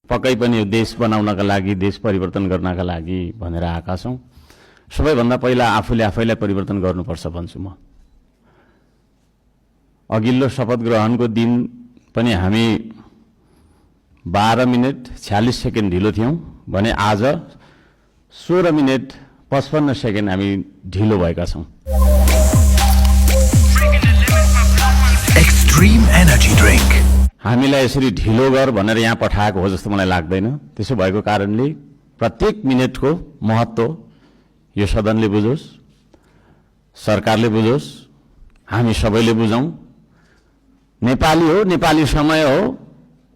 पक्कै पनि देश बनाउनका लागि, देश परिवर्तन गर्नका लागि भनेर आएका छौँ। सबैभन्दा पहिला आफैलाई परिवर्तन गर्नुपर्छ भन्छु म। अघिल्लो शपथ ग्रहणको दिन पनि हामी 12 मिनेट 46 सेकेन्ड ढिलो थियौँ भने आज 16 मिनेट 55 सेकेन्ड हामी ढिलो भएका छौँ। एक्सट्रीम एनर्जी ड्रिंक हामीलाई यसरी ढिलो गर भनेर यहाँ पठाएको हो जस्तो मलाई लाग्दैन। त्यसो भएको कारणले प्रत्येक मिनेटको महत्त्व यो सदनले बुझोस्, सरकारले बुझोस्, हामी सबैले बुझौँ। नेपाली हो, नेपाली समय हो,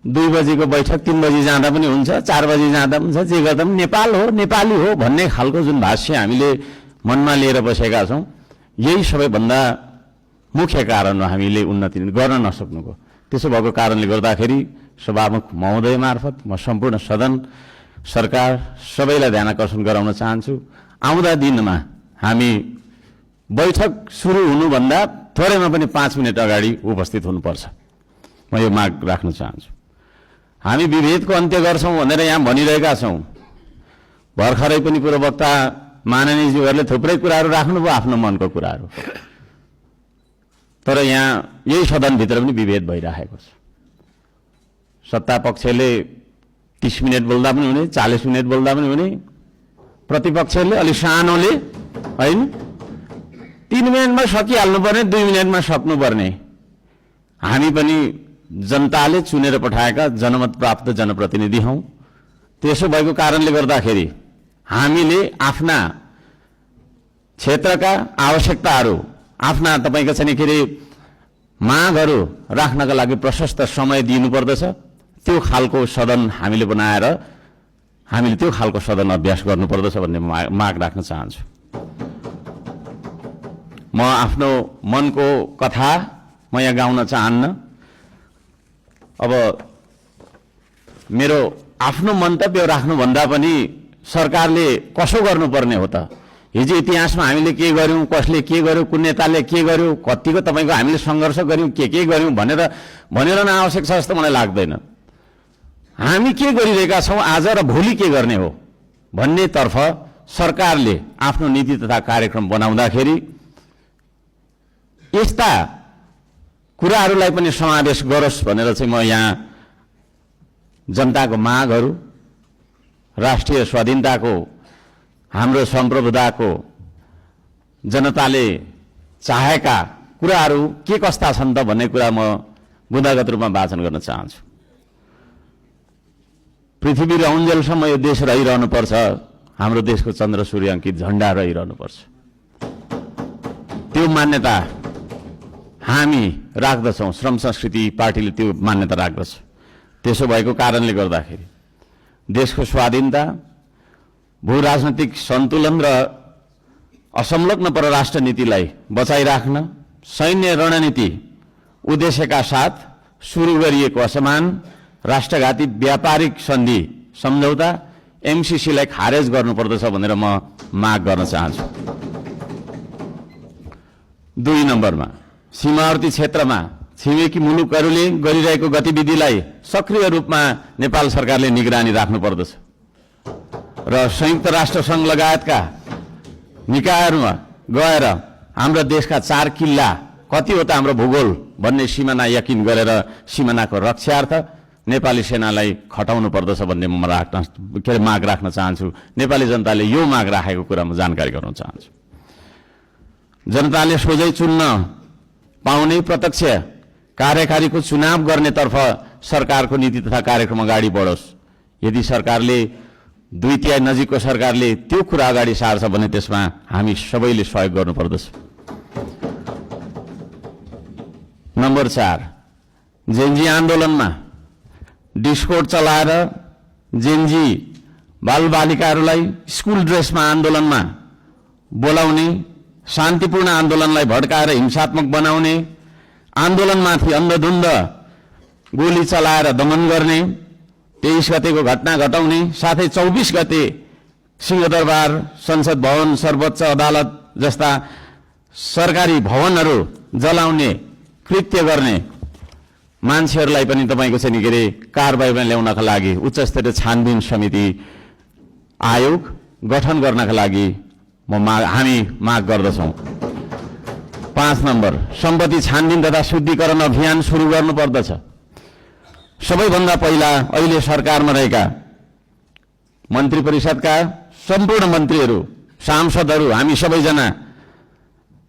2 बजेको बैठक 3 बजी जाँदा पनि हुन्छ, 4 बजी जाँदा पनि हुन्छ, जे गर्दा पनि नेपाल हो, नेपाली हो भन्ने खालको जुन भाष्य हामीले मनमा लिएर बसेका छौँ, यही सबैभन्दा मुख्य कारण हो हामीले उन्नति गर्न नसक्नुको। त्यसो भएको कारणले गर्दाखेरि सभामुख महोदय मार्फत म सम्पूर्ण सदन, सरकार सबैलाई ध्यान आकर्षण गराउन चाहन्छु। आउँदा दिनमा हामी बैठक सुरु हुनुभन्दा थोरैमा पनि 5 मिनेट अगाडि उपस्थित हुनुपर्छ। म यो माग राख्न चाहन्छु। हामी विभेदको अन्त्य गर्छौँ भनेर यहाँ भनिरहेका छौँ। भर्खरै पनि पूर्ववक्ता माननीयज्यूहरूले थुप्रै कुराहरू राख्नुभयो, आफ्नो मनको कुराहरू। तर यहाँ यही सदनभित्र पनि विभेद भइरहेको छ। सत्ता पक्षले 30 मिनेट बोल्दा पनि हुने, 40 मिनेट बोल्दा पनि हुने, प्रतिपक्षले अलि सानोले होइन 3 मिनेटमा सकिहाल्नुपर्ने, 2 मिनेटमा सक्नुपर्ने। हामी पनि जनताले चुनेर पठाएका जनमत प्राप्त जनप्रतिनिधि हौँ। त्यसो भएको कारणले गर्दाखेरि हामीले आफ्ना क्षेत्रका आवश्यकताहरू, आफ्ना तपाईँको चाहिँ के अरे मागहरू राख्नका लागि प्रशस्त समय दिनुपर्दछ। त्यो खालको सदन हामीले बनाएर हामीले त्यो खालको सदन अभ्यास गर्नुपर्दछ भन्ने माग राख्न चाहन्छु। म आफ्नो मनको कथा म यहाँ गाउन चाहन्न। अब मेरो आफ्नो मन्तव्य राख्नुभन्दा पनि सरकारले कसो गर्नुपर्ने हो त? हिजो इतिहासमा हामीले के गर्यौँ, कसले के गर्यो, कुन नेताले के गर्यो, कतिको तपाईँको हामीले सङ्घर्ष गर्यौँ, के गर्यौँ भनेर नआवश्यक छ जस्तो मलाई लाग्दैन। हामी के गरिरहेका छौँ आज र भोलि के गर्ने हो भन्नेतर्फ सरकारले आफ्नो नीति तथा कार्यक्रम बनाउँदाखेरि यस्ता कुराहरूलाई पनि समावेश गरोस् भनेर चाहिँ म यहाँ जनताको मागहरू, राष्ट्रिय स्वाधीनताको, हाम्रो सम्प्रभुताको, जनताले चाहेका कुराहरू के कस्ता छन् त भन्ने कुरा म बुँदागत रूपमा वाचन गर्न चाहन्छु। पृथ्वी रहुन्जेलसम्म यो देश रहिरहनुपर्छ, हाम्रो देशको चन्द्र सूर्य अङ्कित झण्डा रहिरहनुपर्छ। त्यो मान्यता हामी राख्दछौँ। श्रम संस्कृति पार्टीले त्यो मान्यता राख्दछ। त्यसो भएको कारणले गर्दाखेरि देशको स्वाधीनता, भू राजनैतिक सन्तुलन र असंलग्न परराष्ट्र नीतिलाई बचाइराख्न सैन्य रणनीति उद्देश्यका साथ सुरु गरिएको असमान राष्ट्रघाती व्यापारिक सन्धि सम्झौता एमसीसीलाई खारेज गर्नुपर्दछ भनेर म माग गर्न चाहन्छु। 2 नम्बरमा सीमावर्ती क्षेत्रमा छिमेकी मुलुकहरूले गरिरहेको गतिविधिलाई सक्रिय रूपमा नेपाल सरकारले निगरानी राख्नुपर्दछ र संयुक्त राष्ट्र सङ्घ लगायतका निकायहरूमा गएर हाम्रो देशका 4 किल्ला कति हो त हाम्रो भूगोल भन्ने सिमाना यकिन गरेर सिमानाको रक्षार्थ नेपाली सेनालाई खटाउनु पर्दछ भन्ने म माग राख्न चाहन्छु। नेपाली जनताले यो माग राखेको कुरा म जानकारी गराउन चाहन्छु। जनताले सोझै चुन्न पाउने प्रत्यक्ष कार्यकारीको चुनाव गर्नेतर्फ सरकारको नीति तथा कार्यक्रम अगाडि बढोस्। यदि सरकारले 2/3 नजिकको सरकारले त्यो कुरा अगाडि सार्छ भने त्यसमा हामी सबैले सहयोग गर्नुपर्दछ। नम्बर 4, जेनजी आन्दोलनमा डिस्कोड चलाएर जेनजी बालबालिकाहरूलाई स्कुल ड्रेसमा आन्दोलनमा बोलाउने, शान्तिपूर्ण आन्दोलनलाई भड्काएर हिंसात्मक बनाउने, आन्दोलनमाथि अन्धधुन्ध गोली चलाएर दमन गर्ने, 23 गतेको घटना घटाउने, साथै 24 गते सिंहदरबार, संसद भवन, सर्वोच्च अदालत जस्ता सरकारी भवनहरू जलाउने कृत्य गर्ने मान्छेहरूलाई पनि तपाईँको चाहिँ नि के अरे कारबाहीमा ल्याउनका लागि उच्च स्तरीय छानबिन समिति आयोग गठन गर्नका लागि हामी माग गर्दछौँ। 5 नम्बर, सम्पत्ति छानबिन तथा शुद्धिकरण अभियान सुरु गर्नुपर्दछ। सबैभन्दा पहिला अहिले सरकारमा रहेका मन्त्री परिषदका सम्पूर्ण मन्त्रीहरू, सांसदहरू, हामी सबैजना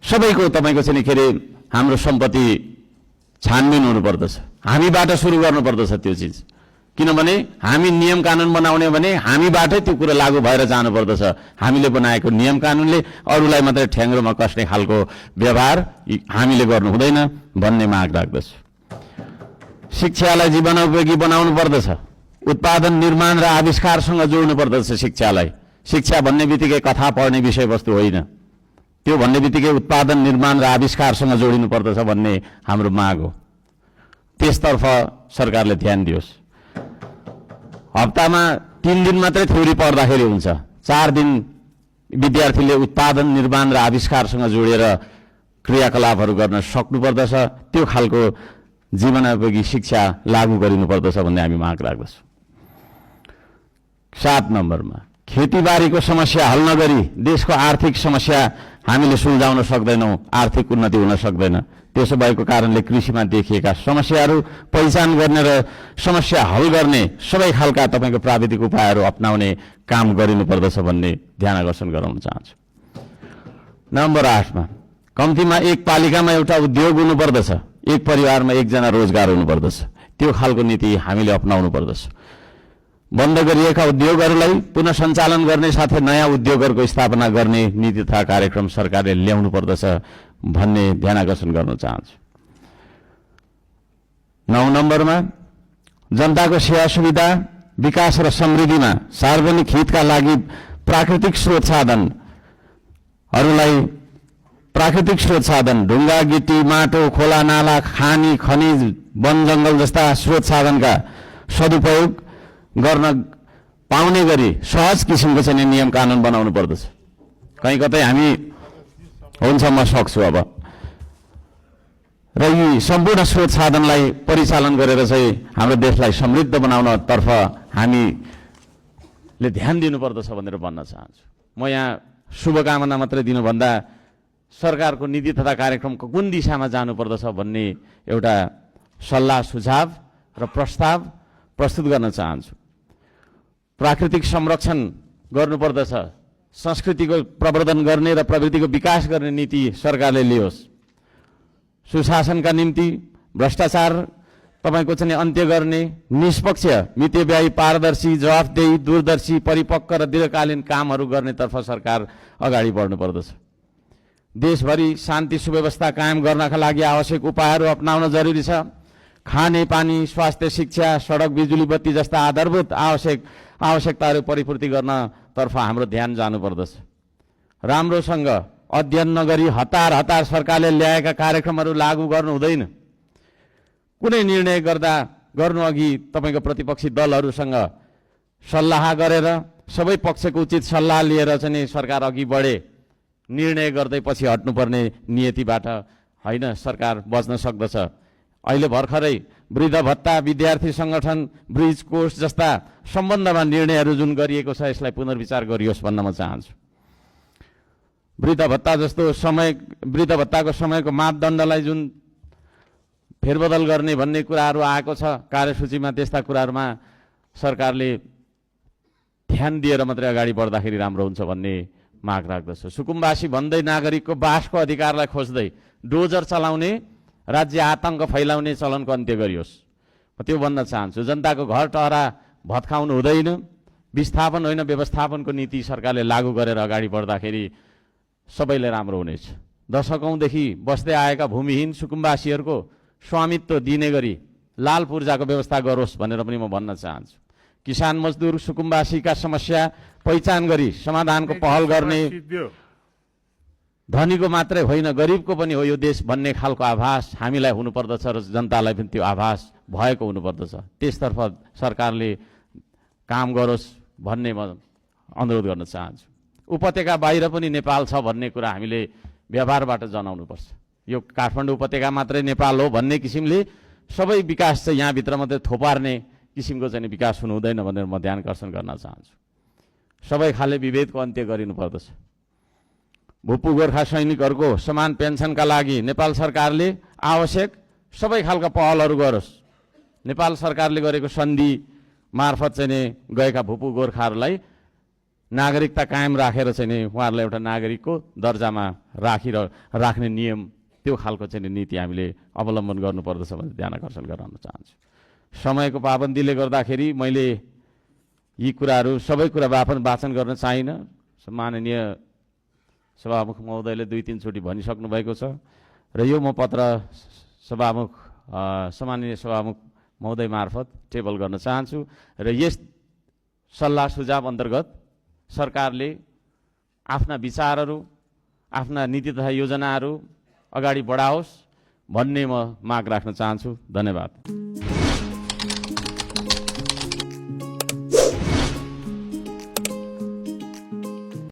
सबैको तपाईँको चाहिँ नि के अरे हाम्रो सम्पत्ति छानबिन हुनुपर्दछ। हामीबाट सुरु गर्नुपर्दछ त्यो चिज, किनभने हामी नियम कानुन बनाउने भने हामीबाटै त्यो कुरा लागू भएर जानुपर्दछ। हामीले बनाएको नियम कानुनले अरूलाई मात्रै ठ्याङ्ग्रोमा कस्ने खालको व्यवहार हामीले गर्नु हुँदैन भन्ने माग राख्दछु। शिक्षालाई जीवनोपयोगी बनाउनु पर्दछ। उत्पादन, निर्माण र आविष्कारसँग जोड्नु पर्दछ शिक्षालाई। शिक्षा भन्ने बित्तिकै कथा पढ्ने विषयवस्तु होइन, त्यो भन्ने बित्तिकै उत्पादन, निर्माण र आविष्कारसँग जोडिनु पर्दछ भन्ने हाम्रो माग हो। त्यसतर्फ सरकारले ध्यान दियोस्। हप्तामा 3 दिन मात्रै थ्योरी पढ्दाखेरि हुन्छ, 4 दिन विद्यार्थीले उत्पादन, निर्माण र आविष्कारसँग जोडेर क्रियाकलापहरू गर्न सक्नुपर्दछ। त्यो खालको जीवनोपयोगी शिक्षा लागू गरिनुपर्दछ भन्ने हामी माग राख्दछौँ। 7 नम्बरमा, खेतीबारीको समस्या हल नगरी देशको आर्थिक समस्या हामीले सुल्झाउन सक्दैनौँ, आर्थिक उन्नति हुन सक्दैन। त्यसो भएको कारणले कृषिमा देखिएका समस्याहरू पहिचान गर्ने र समस्या हल गर्ने सबै खालका तपाईँको प्राविधिक उपायहरू अपनाउने काम गरिनुपर्दछ भन्ने ध्यान आकर्षण गराउन चाहन्छु। नम्बर 8मा, कम्तीमा एक पालिकामा एउटा उद्योग हुनुपर्दछ, एक परिवारमा एकजना रोजगार हुनुपर्दछ। त्यो खालको नीति हामीले अपनाउनु पर्दछ। बन्द गरिएका उद्योगहरूलाई पुनः सञ्चालन गर्ने साथै नयाँ उद्योगहरूको स्थापना गर्ने नीति तथा कार्यक्रम सरकारले ल्याउनु पर्दछ भन्ने ध्यान आकर्षण गर्न चाहन्छु। 9 नम्बरमा, जनताको सेवा सुविधा, विकास र समृद्धिमा सार्वजनिक हितका लागि प्राकृतिक स्रोत साधन ढुङ्गा, गिटी, माटो, खोला, नाला, खानी, खनिज, वन जङ्गल जस्ता स्रोत साधनका सदुपयोग गर्न पाउने गरी सहज किसिमको चाहिँ नियम कानुन बनाउनु पर्दछ। कहीँ कतै हामी हुन्छ म सक्छु अब र यी सम्पूर्ण स्रोत साधनलाई परिचालन गरेर चाहिँ हाम्रो देशलाई समृद्ध बनाउनतर्फ हामीले ध्यान दिनुपर्दछ भनेर भन्न चाहन्छु। म यहाँ शुभकामना मात्रै दिनुभन्दा सरकारको नीति तथा कार्यक्रमको कुन दिशामा जानुपर्दछ भन्ने एउटा सल्लाह सुझाव र प्रस्ताव प्रस्तुत गर्न चाहन्छु। प्राकृतिक संरक्षण गर्नुपर्दछ, संस्कृतिको प्रवर्धन गर्ने र प्रवृत्तिको विकास गर्ने नीति सरकारले लियोस्। सुशासनका निम्ति भ्रष्टाचार तपाईँको चाहिँ अन्त्य गर्ने, निष्पक्ष, मितव्ययी, पारदर्शी, जवाफदेही, दूरदर्शी, परिपक्व र दीर्घकालीन कामहरू गर्नेतर्फ सरकार अगाडि बढ्नुपर्दछ। देशभरि शान्ति सुव्यवस्था कायम गर्नका लागि आवश्यक उपायहरू अपनाउन जरुरी छ। खाने पानी, स्वास्थ्य, शिक्षा, सडक, बिजुली बत्ती जस्ता आधारभूत आवश्यकताहरू परिपूर्ति गर्नतर्फ हाम्रो ध्यान जानुपर्दछ। राम्रोसँग अध्ययन नगरी हतार सरकारले ल्याएका कार्यक्रमहरू लागू गर्नु हुँदैन। कुनै निर्णय गर्नु अघि तपाईँको प्रतिपक्षी दलहरूसँग सल्लाह गरेर सबै पक्षको उचित सल्लाह लिएर चाहिँ सरकार अघि बढे। निर्णय गर्दै पछि हट्नुपर्ने नियतिबाट होइन सरकार बच्न सक्दछ। अहिले भर्खरै वृद्ध भत्ता, विद्यार्थी सङ्गठन, ब्रिज कोर्स जस्ता सम्बन्धमा निर्णयहरू जुन गरिएको छ यसलाई पुनर्विचार गरियोस् भन्न म चाहन्छु। वृद्ध भत्ताको समयको मापदण्डलाई जुन फेरबदल गर्ने भन्ने कुराहरू आएको छ कार्यसूचीमा, त्यस्ता कुराहरूमा सरकारले ध्यान दिएर मात्रै अगाडि बढ्दाखेरि राम्रो हुन्छ भन्ने माग राख्दछु। सुकुम्बासी भन्दै नागरिकको बासको अधिकारलाई खोज्दै डोजर चलाउने, राज्य आतंक फैलाउने चलनको अन्त्य गरियोस्। त्यो भन्न चाहन्छु। जनताको घर टहरा भत्काउनु हुँदैन, विस्थापन होइन व्यवस्थापनको नीति सरकारले लागू गरेर अगाडि बढ्दाखेरि सबैले राम्रो हुनेछ। दशकौँदेखि बस्दै आएका भूमिहीन सुकुम्बासीहरूको स्वामित्व दिने गरी लाल पूर्जाको व्यवस्था गरोस् भनेर पनि म भन्न चाहन्छु। किसान मजदुर सुकुम्बासीका समस्या पहिचान गरी समाधानको पहल गर्ने, धनीको मात्रै होइन गरिबको पनि हो यो देश भन्ने खालको आभास हामीलाई हुनुपर्दछ र जनतालाई पनि त्यो आभास भएको हुनुपर्दछ। त्यसतर्फ सरकारले काम गरोस् भन्ने म अनुरोध गर्न चाहन्छु। उपत्यका बाहिर पनि नेपाल छ भन्ने कुरा हामीले व्यवहारबाट जनाउनुपर्छ। यो काठमाडौँ उपत्यका मात्रै नेपाल हो भन्ने किसिमले सबै विकास चाहिँ यहाँभित्र मात्रै थोपार्ने किसिमको चाहिँ विकास हुनु हुँदैन भनेर म ध्यानकर्षण गर्न चाहन्छु। सबै खाले विभेदको अन्त्य गरिनुपर्दछ। भूपू गोर्खा सैनिकहरूको समान पेन्सनका लागि नेपाल सरकारले आवश्यक सबै खालका पहलहरू गरोस्। नेपाल सरकारले गरेको सन्धि मार्फत चाहिँ नि गएका भूपू गोर्खाहरूलाई नागरिकता कायम राखेर चाहिँ नि उहाँहरूलाई एउटा नागरिकको दर्जामा राख्ने नियम त्यो खालको चाहिँ नीति हामीले अवलम्बन गर्नुपर्दछ भनेर ध्यान आकर्षण गराउन चाहन्छु। समयको पाबन्दीले गर्दाखेरि मैले यी कुराहरू सबै कुरा वाचन गर्न चाहिनँ। माननीय सभामुख महोदयले 2-3 चोटि भनिसक्नु भएको छ र यो म पत्र सम्माननीय सभामुख महोदय मार्फत टेबल गर्न चाहन्छु र यस सल्लाह सुझाव अन्तर्गत सरकारले आफ्ना विचारहरू आफ्ना नीति तथा योजनाहरू अगाडि बढाओस् भन्ने म माग राख्न चाहन्छु। धन्यवाद।